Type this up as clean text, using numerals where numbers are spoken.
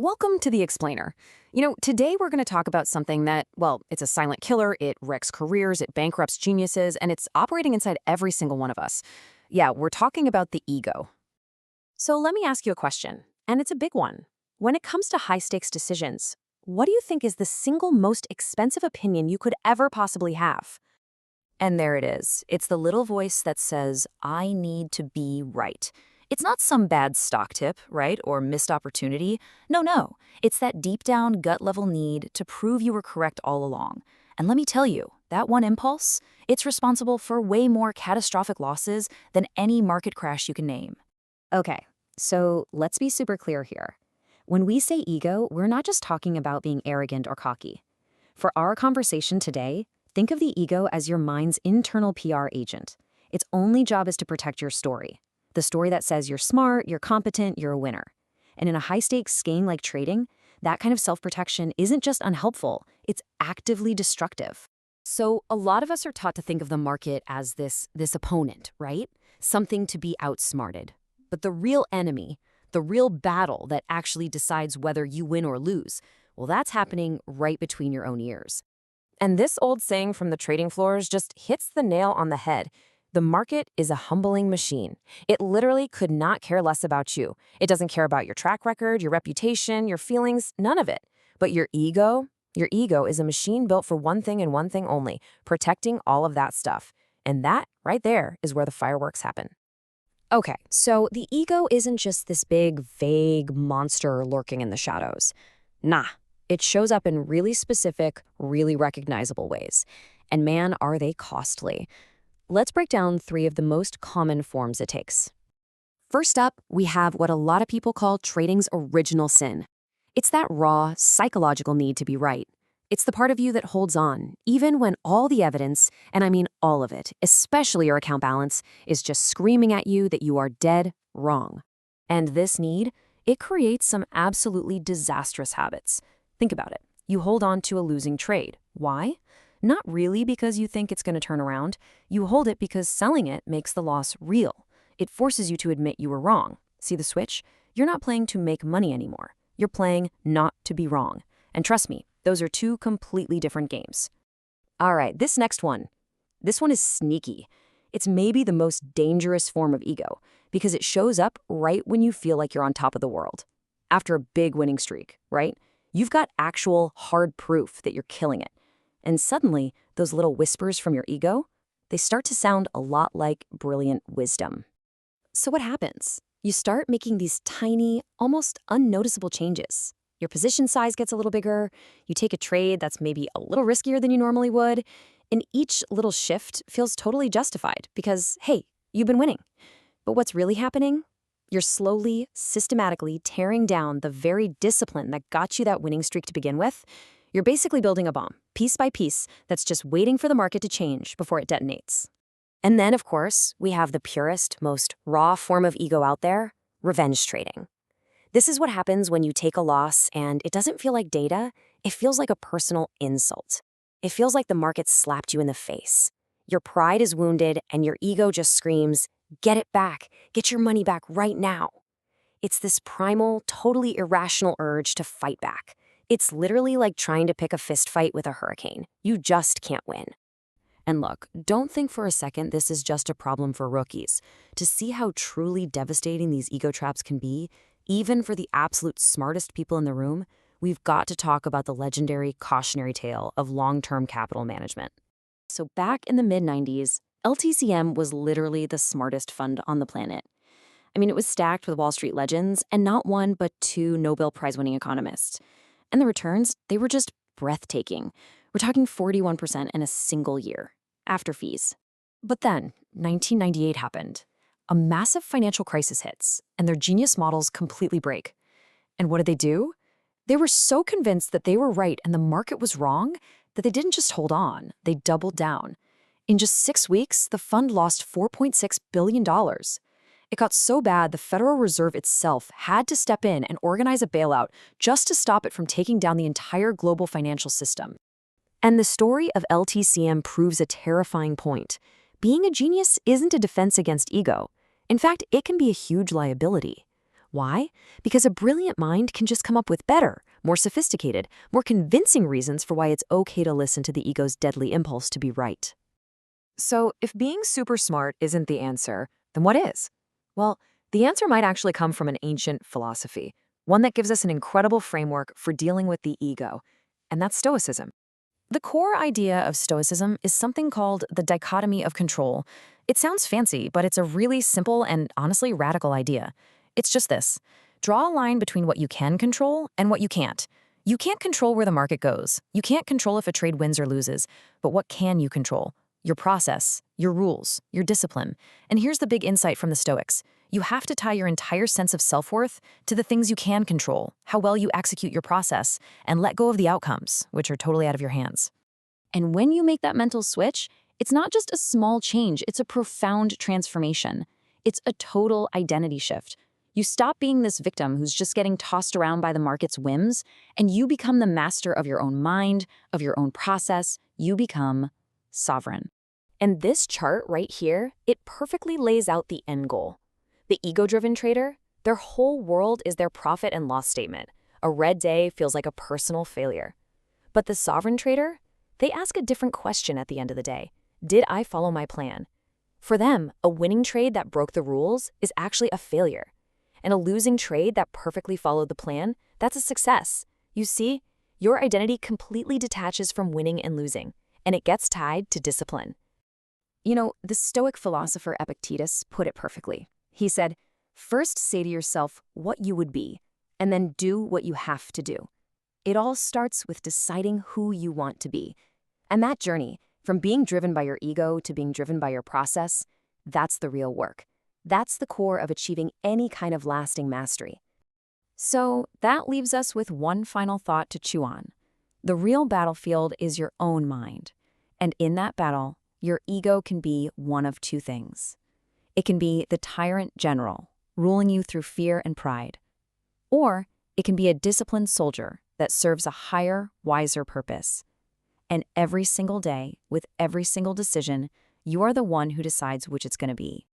Welcome to The Explainer. Today we're going to talk about something that, well, it's a silent killer, it wrecks careers, it bankrupts geniuses, and it's operating inside every single one of us. Yeah, we're talking about the ego. So let me ask you a question, and it's a big one. When it comes to high-stakes decisions, what do you think is the single most expensive opinion you could ever possibly have? And there it is. It's the little voice that says, I need to be right. It's not some bad stock tip, right, or missed opportunity. No. It's that deep down gut level need to prove you were correct all along. And let me tell you, that one impulse, it's responsible for way more catastrophic losses than any market crash you can name. Okay, so let's be super clear here. When we say ego, we're not just talking about being arrogant or cocky. For our conversation today, think of the ego as your mind's internal PR agent. Its only job is to protect your story. The story that says you're smart, you're competent, you're a winner. And in a high-stakes game like trading, that kind of self-protection isn't just unhelpful, it's actively destructive. So a lot of us are taught to think of the market as this opponent, right? Something to be outsmarted. But the real enemy, the real battle that actually decides whether you win or lose, well, that's happening right between your own ears. And this old saying from the trading floors just hits the nail on the head. The market is a humbling machine. It literally could not care less about you. It doesn't care about your track record, your reputation, your feelings, none of it. But your ego is a machine built for one thing and one thing only, protecting all of that stuff. And that, right there, is where the fireworks happen. Okay, so the ego isn't just this big, vague monster lurking in the shadows. Nah, it shows up in really specific, really recognizable ways. And man, are they costly. Let's break down 3 of the most common forms it takes. First up, we have what a lot of people call trading's original sin. It's that raw, psychological need to be right. It's the part of you that holds on, even when all the evidence, and I mean all of it, especially your account balance, is just screaming at you that you are dead wrong. And this need, it creates some absolutely disastrous habits. Think about it. You hold on to a losing trade. Why? Not really because you think it's going to turn around. You hold it because selling it makes the loss real. It forces you to admit you were wrong. See the switch? You're not playing to make money anymore. You're playing not to be wrong. And trust me, those are 2 completely different games. All right, this next one. This one is sneaky. It's maybe the most dangerous form of ego because it shows up right when you feel like you're on top of the world. After a big winning streak, right? You've got actual hard proof that you're killing it. And suddenly, those little whispers from your ego, they start to sound a lot like brilliant wisdom. So what happens? You start making these tiny, almost unnoticeable changes. Your position size gets a little bigger, you take a trade that's maybe a little riskier than you normally would, and each little shift feels totally justified because, hey, you've been winning. But what's really happening? You're slowly, systematically tearing down the very discipline that got you that winning streak to begin with. You're basically building a bomb, piece by piece, that's just waiting for the market to change before it detonates. And then, of course, we have the purest, most raw form of ego out there, revenge trading. This is what happens when you take a loss and it doesn't feel like data, it feels like a personal insult. It feels like the market slapped you in the face. Your pride is wounded and your ego just screams, get it back, get your money back right now. It's this primal, totally irrational urge to fight back. It's literally like trying to pick a fist fight with a hurricane. You just can't win. And look, don't think for a second this is just a problem for rookies. To see how truly devastating these ego traps can be, even for the absolute smartest people in the room, we've got to talk about the legendary cautionary tale of long-term capital management. So back in the mid-90s, LTCM was literally the smartest fund on the planet. I mean, it was stacked with Wall Street legends and not 1 but 2 Nobel Prize-winning economists. And the returns, they were just breathtaking. We're talking 41% in a single year, after fees. But then, 1998 happened. A massive financial crisis hits, and their genius models completely break. And what did they do? They were so convinced that they were right and the market was wrong that they didn't just hold on, they doubled down. In just 6 weeks, the fund lost $4.6 billion. It got so bad the Federal Reserve itself had to step in and organize a bailout just to stop it from taking down the entire global financial system. And the story of LTCM proves a terrifying point. Being a genius isn't a defense against ego. In fact, it can be a huge liability. Why? Because a brilliant mind can just come up with better, more sophisticated, more convincing reasons for why it's okay to listen to the ego's deadly impulse to be right. So, if being super smart isn't the answer, then what is? Well, the answer might actually come from an ancient philosophy, one that gives us an incredible framework for dealing with the ego, and that's Stoicism. The core idea of Stoicism is something called the dichotomy of control. It sounds fancy, but it's a really simple and honestly radical idea. It's just this: draw a line between what you can control and what you can't. You can't control where the market goes. You can't control if a trade wins or loses. But what can you control? Your process, your rules, your discipline. And here's the big insight from the Stoics. You have to tie your entire sense of self-worth to the things you can control, how well you execute your process, and let go of the outcomes, which are totally out of your hands. And when you make that mental switch, it's not just a small change, it's a profound transformation. It's a total identity shift. You stop being this victim who's just getting tossed around by the market's whims, and you become the master of your own mind, of your own process. You become sovereign. And this chart right here, it perfectly lays out the end goal. The ego-driven trader, their whole world is their profit and loss statement. A red day feels like a personal failure. But the sovereign trader, they ask a different question at the end of the day. Did I follow my plan? For them, a winning trade that broke the rules is actually a failure. And a losing trade that perfectly followed the plan, that's a success. You see, your identity completely detaches from winning and losing, and it gets tied to discipline. You know, the Stoic philosopher Epictetus put it perfectly. He said, first say to yourself what you would be, and then do what you have to do. It all starts with deciding who you want to be. And that journey, from being driven by your ego to being driven by your process, that's the real work. That's the core of achieving any kind of lasting mastery. So that leaves us with one final thought to chew on. The real battlefield is your own mind. And in that battle, your ego can be one of two things. It can be the tyrant general, ruling you through fear and pride. Or it can be a disciplined soldier that serves a higher, wiser purpose. And every single day, with every single decision, you are the one who decides which it's going to be.